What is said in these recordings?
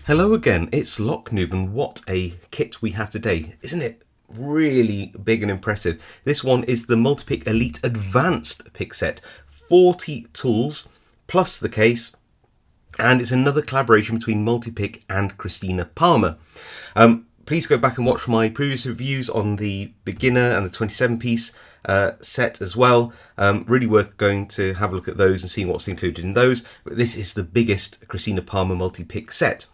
Hello again, it's Noob, and what a kit we have today. Isn't it really big and impressive? This one is the Multipick Elite Advanced pick set. 40 tools plus the case, and it's another collaboration between Multipick and Christina Palmer. Please go back and watch my previous reviews on the beginner and the 27-piece set as well. Really worth going to have a look at those and seeing what's included in those. But this is the biggest Christina Palmer multi-pick set.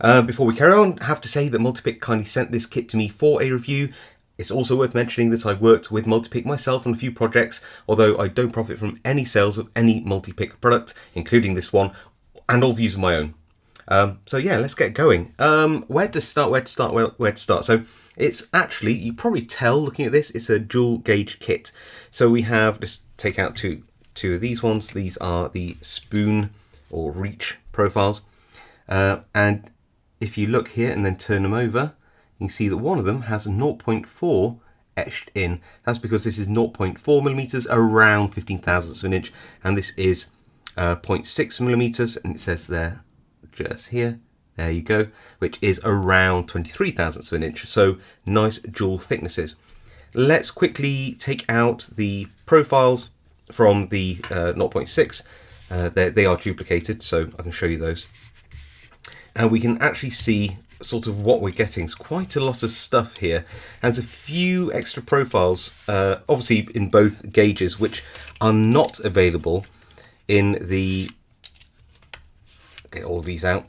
Before we carry on, I have to say that Multipick kindly sent this kit to me for a review. It's also worth mentioning that I worked with Multipick myself on a few projects, although I don't profit from any sales of any Multipick product, including this one, and all views of my own. So yeah, let's get going. Where to start? So it's actually, you probably tell looking at this, it's a dual gauge kit. So we have, just take out two of these ones. These are the spoon or reach profiles. And if you look here and then turn them over, you can see that one of them has a 0.4 etched in. That's because this is 0.4 millimeters, around 15 thousandths of an inch, and this is 0.6 millimeters, and it says there, just here, there you go, which is around 23 thousandths of an inch. So nice dual thicknesses. Let's quickly take out the profiles from the 0.6. They are duplicated, so I can show you those. And we can actually see sort of what we're getting. It's quite a lot of stuff here. And there's a few extra profiles, obviously in both gauges, which are not available in the, get all of these out,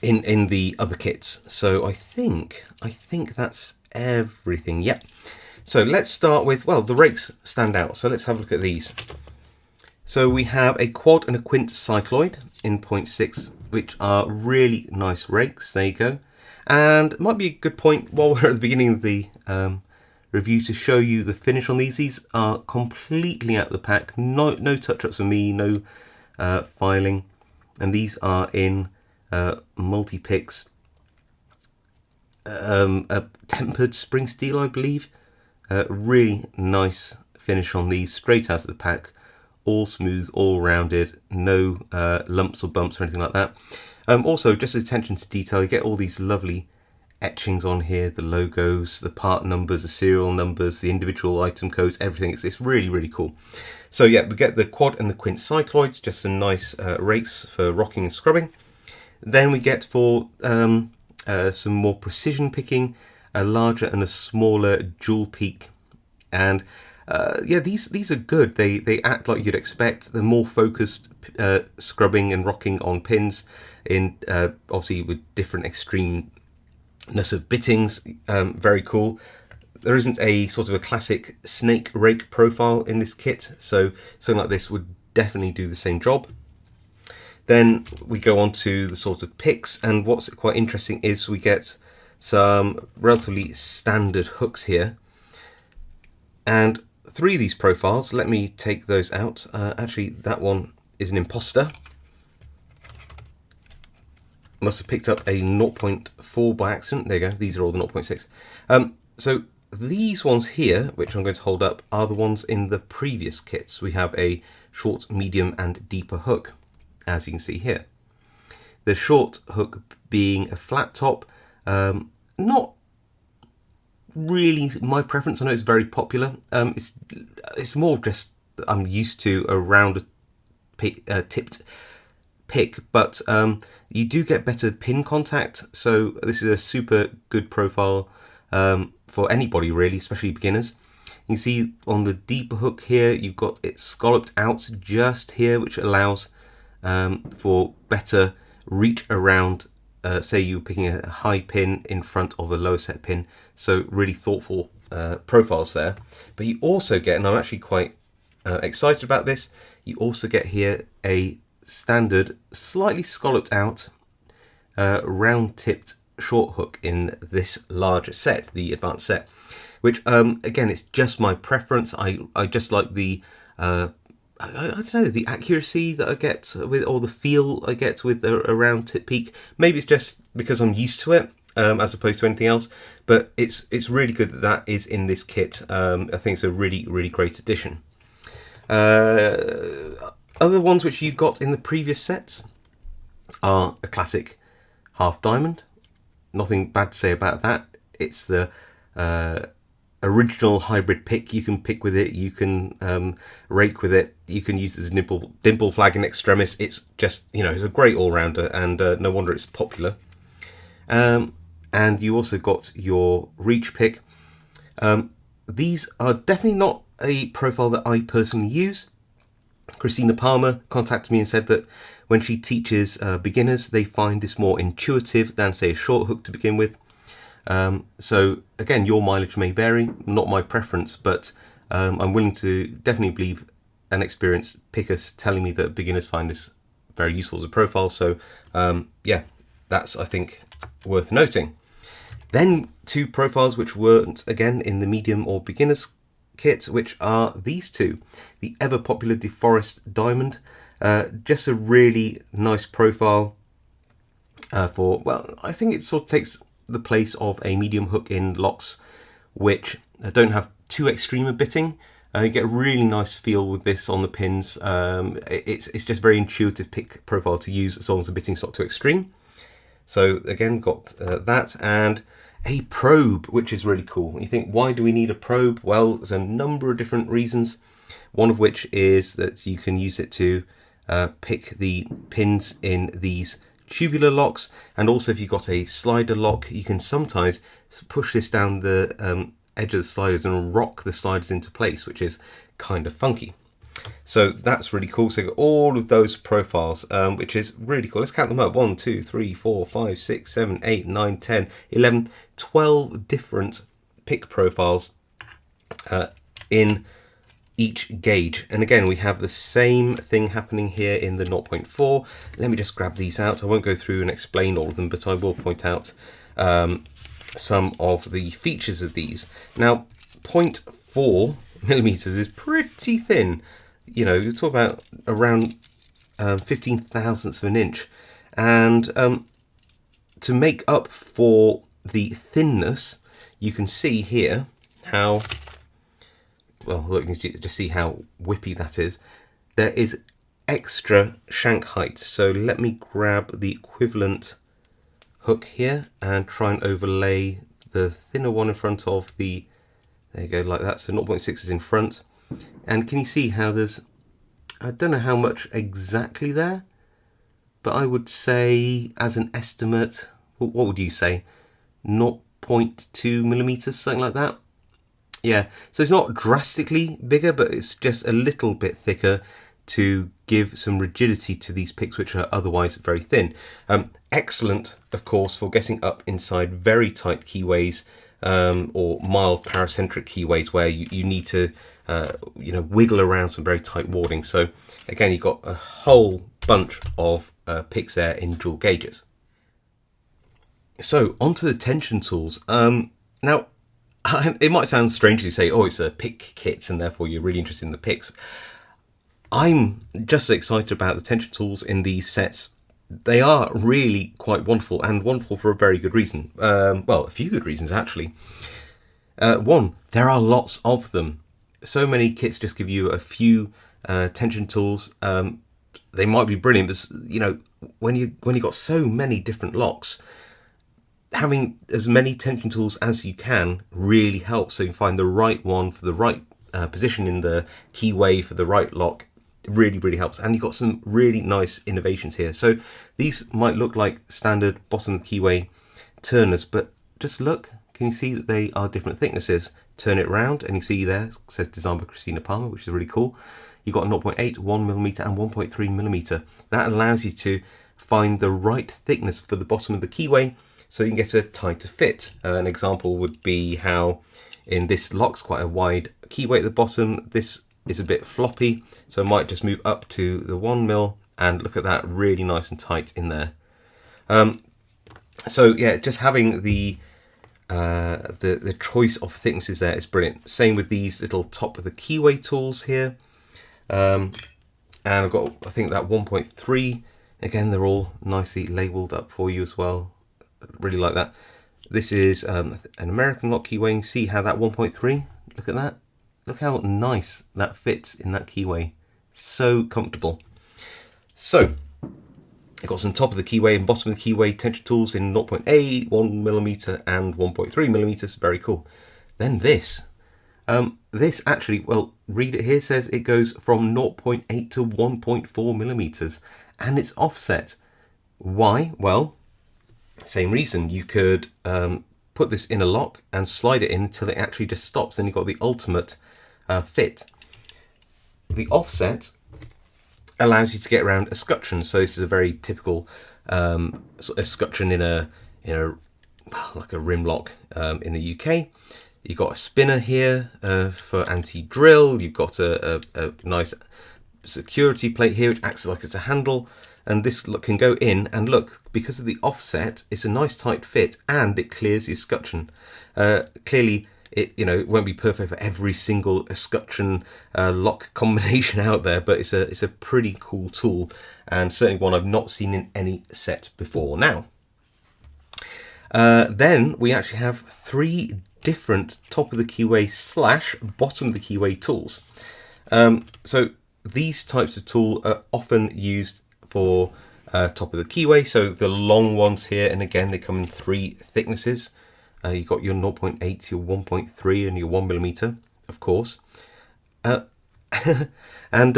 in the other kits. So I think that's everything. Yep. So let's start with, well, the rakes stand out. So let's have a look at these. So we have a quad and a quint cycloid in 0.6, which are really nice rakes. There you go. And it might be a good point while we're at the beginning of the review to show you the finish on these. These are completely out of the pack. No touch-ups for me, no filing. And these are in Multipick's a tempered spring steel, I believe. Really nice finish on these, straight out of the pack. All smooth, all rounded, no lumps or bumps or anything like that. Also, just attention to detail, you get all these lovely etchings on here, the logos, the part numbers, the serial numbers, the individual item codes, everything. It's really, really cool. So yeah, we get the quad and the quint cycloids, just some nice rakes for rocking and scrubbing. Then we get, for some more precision picking, a larger and a smaller dual peak. And yeah, these are good. They act like you'd expect. They're more focused scrubbing and rocking on pins, in obviously with different extremeness of bittings. Very cool. There isn't a sort of a classic snake rake profile in this kit, so something like this would definitely do the same job. Then we go on to the sort of picks, and what's quite interesting is we get some relatively standard hooks here, and 3 of these profiles, let me take those out. Actually, that one is an imposter. Must have picked up a 0.4 by accident. There you go, these are all the 0.6. So these ones here, which I'm going to hold up, are the ones in the previous kits. We have a short, medium, and deeper hook, as you can see here. The short hook being a flat top, not really my preference. I know it's very popular. It's more just I'm used to a round tipped pick, but you do get better pin contact. So this is a super good profile for anybody really, especially beginners. You can see on the deeper hook here, you've got it scalloped out just here, which allows for better reach around. Say you're picking a high pin in front of a lower set pin, so really thoughtful profiles there. But you also get, and I'm actually quite excited about this, you also get here a standard, slightly scalloped out, round tipped short hook in this larger set, the advanced set, which again, it's just my preference. I just like the I don't know, the accuracy that I get with, or the feel I get with a round tip peak. Maybe it's just because I'm used to it, as opposed to anything else. But it's really good that that is in this kit. I think it's a really, really great addition. Other ones which you got in the previous sets are a classic half diamond. Nothing bad to say about that. It's the original hybrid pick. You can pick with it, you can rake with it, you can use it as a dimple flag in extremis. It's just, it's a great all-rounder, and no wonder it's popular. And you also got your reach pick. These are definitely not a profile that I personally use. Christina Palmer contacted me and said that when she teaches beginners, they find this more intuitive than, say, a short hook to begin with. So again, your mileage may vary, not my preference, but I'm willing to definitely believe an experienced picker telling me that beginners find this very useful as a profile. So yeah, that's, I think, worth noting. Then two profiles which weren't, again, in the medium or beginners kit, which are these two. The ever popular DeForest Diamond, just a really nice profile for, well, I think it sort of takes the place of a medium hook in locks which don't have too extreme a bitting. You get a really nice feel with this on the pins. It's just very intuitive pick profile to use as long as the bitting's not too extreme. So again, got that, and a probe, which is really cool. You think, why do we need a probe? Well, there's a number of different reasons. One of which is that you can use it to pick the pins in these tubular locks, and also if you've got a slider lock, you can sometimes push this down the edge of the sliders and rock the sliders into place, which is kind of funky. So that's really cool. So you've got all of those profiles, which is really cool. Let's count them up. 1, 2, 3, 4, 5, 6, 7, 8, 9, 10, 11, 12 different pick profiles in each gauge. And again, we have the same thing happening here in the 0.4. Let me just grab these out. I won't go through and explain all of them, but I will point out some of the features of these. Now, 0.4 millimeters is pretty thin. You talk about around 15 thousandths of an inch, and to make up for the thinness, you can see here how, well, look, you can just see how whippy that is. There is extra shank height. So let me grab the equivalent hook here and try and overlay the thinner one in front of the, there you go, like that. So 0.6 is in front. And can you see how there's, I don't know how much exactly there, but I would say as an estimate, what would you say? 0.2 millimeters, something like that. Yeah, so it's not drastically bigger, but it's just a little bit thicker to give some rigidity to these picks, which are otherwise very thin. Excellent, of course, for getting up inside very tight keyways, or mild paracentric keyways where you need to wiggle around some very tight warding. So again, you've got a whole bunch of picks there in dual gauges. So onto the tension tools. Now, it might sound strange to say, oh, it's a pick kit and therefore you're really interested in the picks. I'm just excited about the tension tools in these sets. They are really quite wonderful, and wonderful for a very good reason. Well, a few good reasons, actually. One, there are lots of them. So many kits just give you a few tension tools. They might be brilliant, but when you got so many different locks, having as many tension tools as you can really helps. So you can find the right one for the right position in the keyway for the right lock. It really, really helps. And you've got some really nice innovations here. So these might look like standard bottom of the keyway turners, but just look, can you see that they are different thicknesses? Turn it around and you see there, it says designed by Christina Palmer, which is really cool. You've got 0.8, 1mm and 1.3mm. That allows you to find the right thickness for the bottom of the keyway so you can get a tighter fit. An example would be how in this lock's quite a wide keyway at the bottom. This is a bit floppy, so I might just move up to the 1mm and look at that, really nice and tight in there. So yeah, just having the choice of thicknesses there is brilliant. Same with these little top of the keyway tools here, and I've got, I think, that 1.3. Again, they're all nicely labelled up for you as well. Really like that. This is an American lock keyway. You see how that 1.3, look at that. Look how nice that fits in that keyway. So comfortable. So You've got some top of the keyway and bottom of the keyway tension tools in 0.8, 1mm and 1.3mm. Very cool. Then this. This actually, well, read it here, says it goes from 0.8 to 1.4mm and it's offset. Why? Well, same reason. You could put this in a lock and slide it in until it actually just stops. Then you've got the ultimate fit. The offset allows you to get around escutcheon. So this is a very typical sort of escutcheon in a like a rim lock in the UK. You've got a spinner here for anti-drill. You've got a nice security plate here which acts like it's a handle, and this can go in, and look, because of the offset, it's a nice tight fit and it clears the escutcheon. Clearly it won't be perfect for every single escutcheon lock combination out there, but it's a pretty cool tool, and certainly one I've not seen in any set before now. Then we actually have 3 different top of the keyway / bottom of the keyway tools. So these types of tool are often used for top of the keyway. So the long ones here, and again they come in 3 thicknesses. You've got your 0.8, your 1.3 and your 1mm, of course. And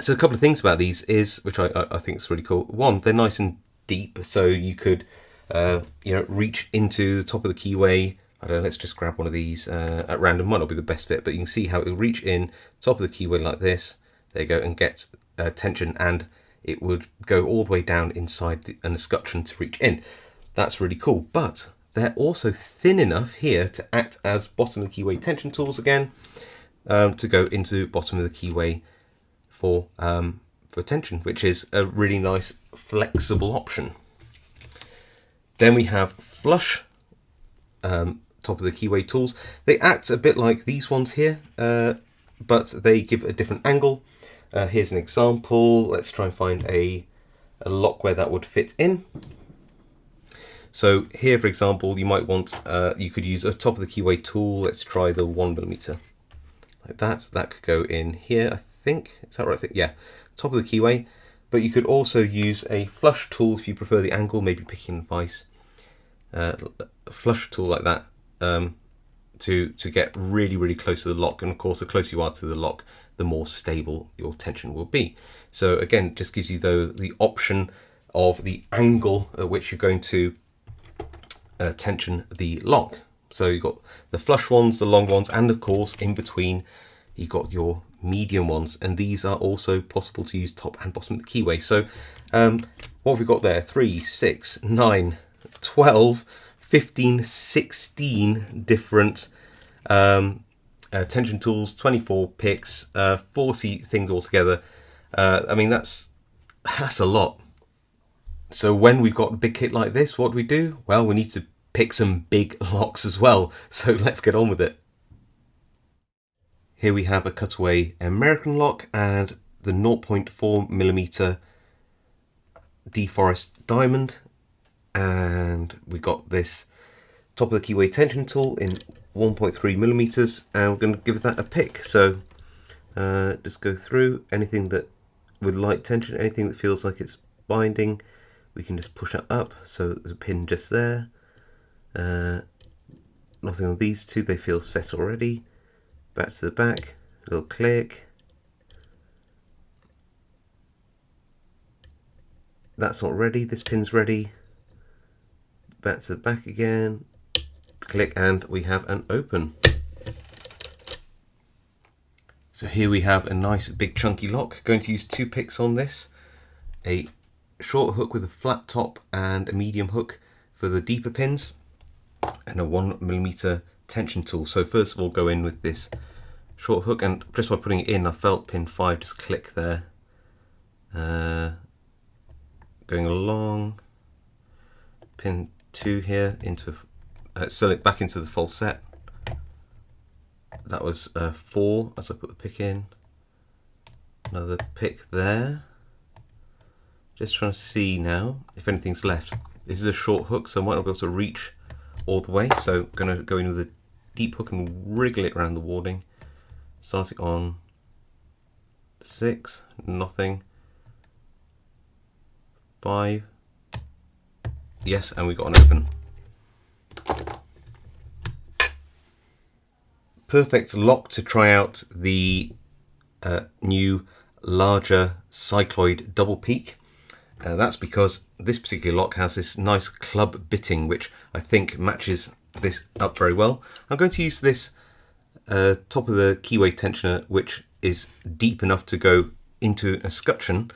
so a couple of things about these is, which I think is really cool. One, they're nice and deep, so you could reach into the top of the keyway. I don't know, let's just grab one of these at random. Might not be the best fit, but you can see how it will reach in top of the keyway like this. There you go, and get tension, and it would go all the way down inside an escutcheon to reach in. That's really cool, but they're also thin enough here to act as bottom of the keyway tension tools again, to go into bottom of the keyway for tension, which is a really nice flexible option. Then we have flush top of the keyway tools. They act a bit like these ones here, but they give a different angle. Here's an example. Let's try and find a lock where that would fit in. So here, for example, you might want, you could use a top of the keyway tool. Let's try the 1mm. Like that. That could go in here, I think. Is that right? Yeah, top of the keyway. But you could also use a flush tool if you prefer the angle, maybe picking vice. A flush tool like that to get really close to the lock, and of course the closer you are to the lock, the more stable your tension will be. So again, just gives you the option of the angle at which you're going to tension the lock. So you've got the flush ones, the long ones, and of course in between you've got your medium ones, and these are also possible to use top and bottom of the keyway. So what have we got there? 3, 6, 9, 12, 15, 16 different tension tools, 24 picks, 40 things altogether. I mean, that's a lot. So when we've got a big kit like this, what do we do? Well, we need to pick some big locks as well. So let's get on with it. Here we have a cutaway American lock and the 0.4mm deforest diamond, and we got this top of the keyway tension tool in 1.3mm, and we're going to give that a pick. So just go through anything that with light tension, anything that feels like it's binding, we can just push it up. So there's a pin just there. Nothing on these two, they feel set already. Back to the back, a little click. That's not ready, this pin's ready. Back to the back again, click, and we have an open. So here we have a nice big chunky lock. Going to use 2 picks on this. A short hook with a flat top and a medium hook for the deeper pins, and a 1mm tension tool. So first of all, go in with this short hook, and just by putting it in, I felt pin 5 just click there. Going along, pin 2 here into select back into the false set. That was 4 as I put the pick in. Another pick there. Just trying to see now if anything's left. This is a short hook, so I might not be able to reach all the way. So I'm going to go in with a deep hook and wriggle it around the warding. Starting on 6, nothing. 5. Yes, and we got an open. Perfect lock to try out the new larger cycloid double peak. That's because this particular lock has this nice club bitting, which I think matches this up very well. I'm going to use this top of the keyway tensioner, which is deep enough to go into a scutcheon,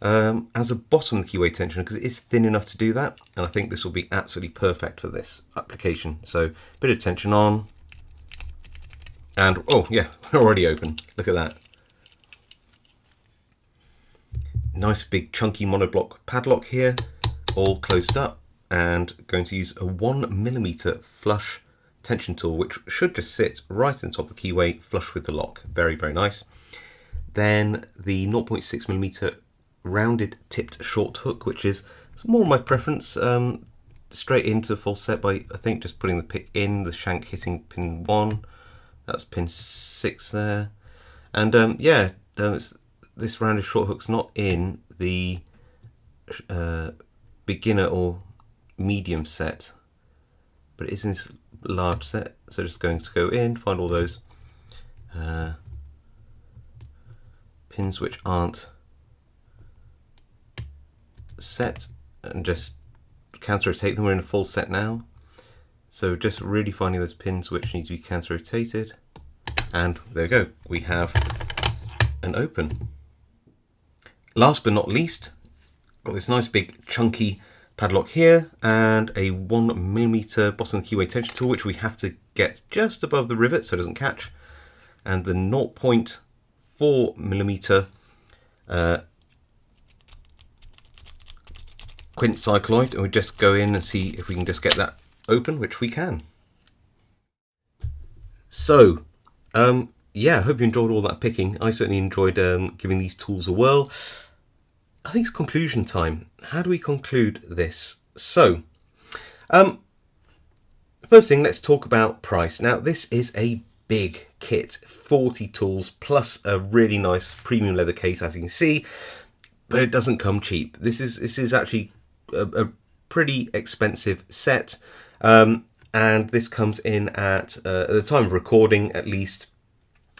as a bottom of the keyway tensioner, because it is thin enough to do that, and I think this will be absolutely perfect for this application. So a bit of tension on, and oh yeah, already open. Look at that. Nice big chunky monoblock padlock here, all closed up, and going to use a 1mm flush tension tool, which should just sit right on top of the keyway, flush with the lock. Very, very nice. Then the 0.6mm rounded tipped short hook, which is more my preference, straight into full set by, I think, just putting the pick in, the shank hitting pin 1. That's pin 6 there. And yeah, this rounded short hook's not in the beginner or medium set, but it is in this large set. So just going to go in, find all those pins which aren't set, and just counter rotate them. We're in a full set now, so just really finding those pins which need to be counter rotated, and there we go, we have an open. Last but not least, got this nice big chunky padlock here, and a 1mm bottom of the keyway tension tool, which we have to get just above the rivet so it doesn't catch, and the 0.4mm quint cycloid, and we just go in and see if we can just get that open, which we can. So yeah, I hope you enjoyed all that picking. I certainly enjoyed giving these tools a whirl. I think it's conclusion time. How do we conclude this? So first thing, let's talk about price. Now, this is a big kit, 40 tools plus a really nice premium leather case, as you can see, but it doesn't come cheap. This is actually a pretty expensive set, and this comes in at the time of recording at least,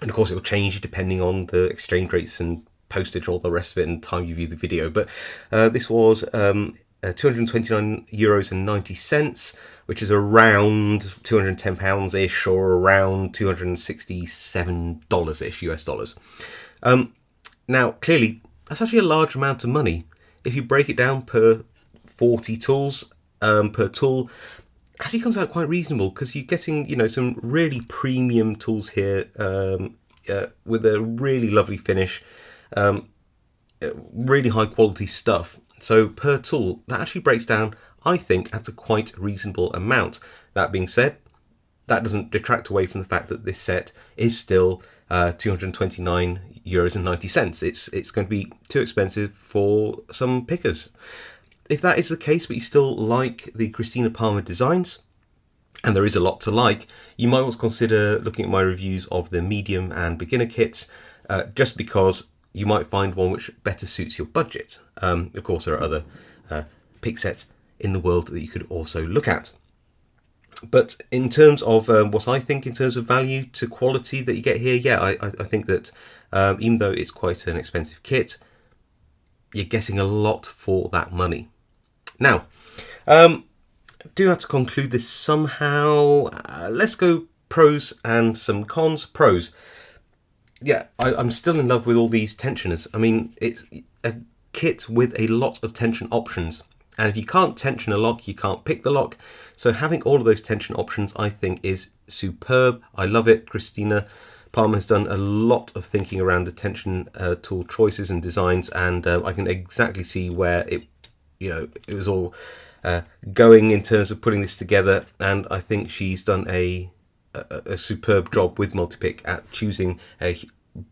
and of course it will change depending on the exchange rates and postage and all the rest of it and time you view the video, but this was €229.90, which is around £210-ish, or around $267-ish US dollars. Now, clearly, that's actually a large amount of money. If you break it down per 40 tools, per tool, actually comes out quite reasonable, because you're getting, you know, some really premium tools here, with a really lovely finish, really high quality stuff. So per tool, that actually breaks down, I think, at a quite reasonable amount. That being said, that doesn't detract away from the fact that this set is still €229.90. It's going to be too expensive for some pickers. If that is the case, but you still like the Christina Palmer designs, and there is a lot to like, you might want to consider looking at my reviews of the medium and beginner kits, just because you might find one which better suits your budget. Of course, there are other pick sets in the world that you could also look at. But in terms of what I think in terms of value to quality that you get here, yeah, I think that even though it's quite an expensive kit, you're getting a lot for that money. Now, do have to conclude this somehow. Let's go pros and some cons. Pros. Yeah, I'm still in love with all these tensioners. I mean, it's a kit with a lot of tension options. And if you can't tension a lock, you can't pick the lock. So having all of those tension options, I think, is superb. I love it. Christina Palmer has done a lot of thinking around the tension tool choices and designs, and I can exactly see where it was all going in terms of putting this together. And I think she's done a superb job with Multipick at choosing a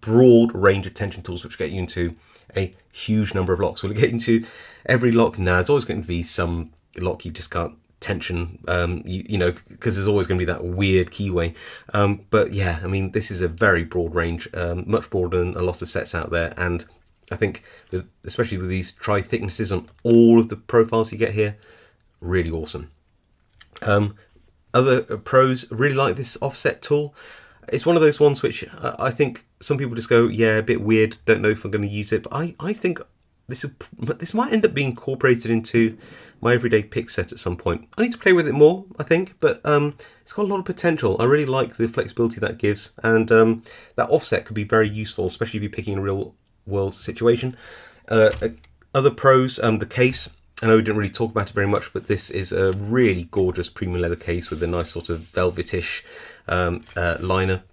broad range of tension tools which get you into a huge number of locks. Will it get into every lock? No, there's always going to be some lock you just can't tension, because there's always going to be that weird keyway. But yeah, I mean, this is a very broad range, much broader than a lot of sets out there, and I think, especially with these tri-thicknesses on all of the profiles you get here, really awesome. Other pros, really like this offset tool. It's one of those ones which I think some people just go, yeah, a bit weird, don't know if I'm going to use it. But I think this might end up being incorporated into my everyday pick set at some point. I need to play with it more, I think, but it's got a lot of potential. I really like the flexibility that gives, and that offset could be very useful, especially if you're picking a real world situation. Other pros, the case. I know we didn't really talk about it very much, but this is a really gorgeous premium leather case with a nice sort of velvetish liner.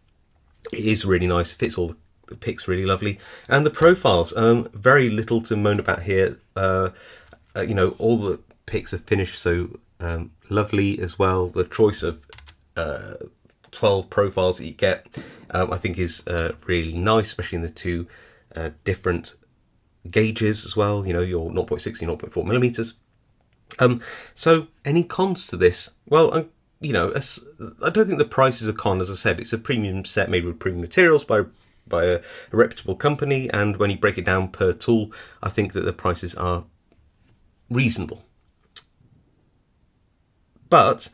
It is really nice, fits all the picks really lovely. And the profiles, very little to moan about here. You know, all the picks are finished so lovely as well. The choice of 12 profiles that you get, I think is really nice, especially in the two different gauges as well, you know, your 0.6 and 0.4 millimeters. So any cons to this? Well, you know, I don't think the price is a con. As I said, it's a premium set made with premium materials by a reputable company, and when you break it down per tool, I think that the prices are reasonable. But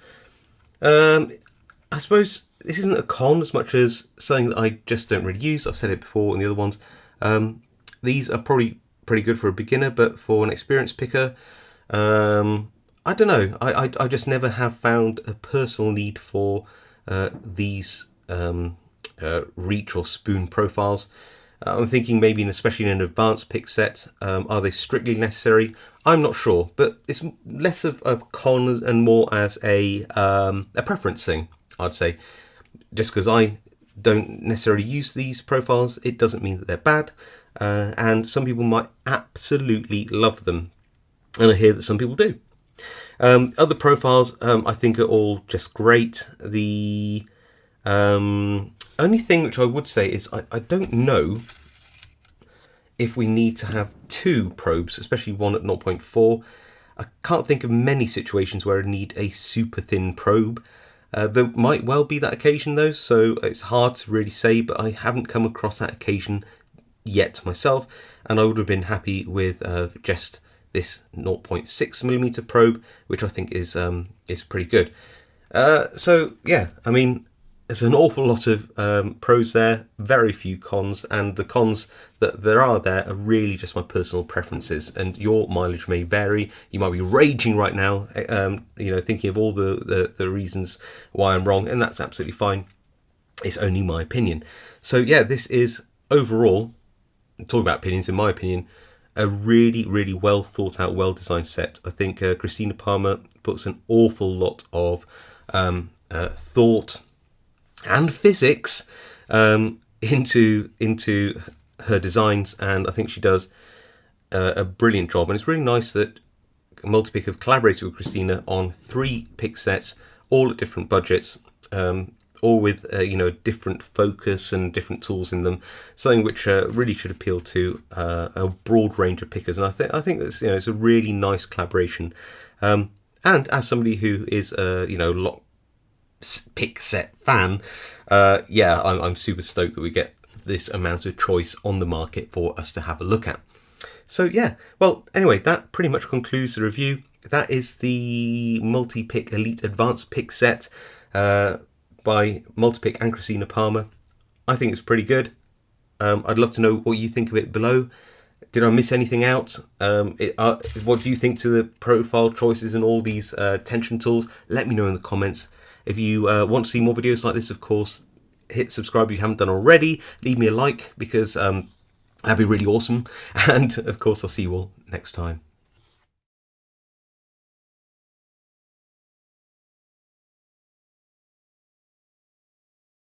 I suppose this isn't a con as much as something that I just don't really use. I've said it before in the other ones. These are probably pretty good for a beginner, but for an experienced picker, I don't know. I just never have found a personal need for these reach or spoon profiles. I'm thinking maybe, especially in an advanced pick set, are they strictly necessary? I'm not sure, but it's less of a con and more as a preference thing, I'd say. Just because I don't necessarily use these profiles, it doesn't mean that they're bad. And some people might absolutely love them, and I hear that some people do. Other profiles, I think, are all just great. The only thing which I would say is I don't know if we need to have two probes, especially one at 0.4. I can't think of many situations where I need a super thin probe. There might well be that occasion though, so it's hard to really say, but I haven't come across that occasion yet myself, and I would have been happy with just this 0.6 millimeter probe, which I think is pretty good. So yeah, I mean, there's an awful lot of pros there, very few cons, and the cons that there are really just my personal preferences, and your mileage may vary. You might be raging right now, you know, thinking of all the reasons why I'm wrong, and that's absolutely fine. It's only my opinion. So yeah, this is overall, talking about opinions, in my opinion, a really, really well thought out, well designed set. I think Christina Palmer puts an awful lot of thought and physics into her designs, and I think she does a brilliant job. And it's really nice that Multipick have collaborated with Christina on 3 pick sets, all at different budgets, all with you know, different focus and different tools in them, something which really should appeal to a broad range of pickers. And I think that's, you know, it's a really nice collaboration. And as somebody who is you know, lock pick set fan, yeah, I'm super stoked that we get this amount of choice on the market for us to have a look at. So yeah, well, anyway, that pretty much concludes the review. That is the Multipick Elite Advanced Pick Set by Multipick and Christina Palmer. I think it's pretty good. I'd love to know what you think of it below. Did I miss anything out? What do you think to the profile choices and all these tension tools? Let me know in the comments. If you want to see more videos like this, of course, hit subscribe if you haven't done already. Leave me a like, because that'd be really awesome. And of course, I'll see you all next time.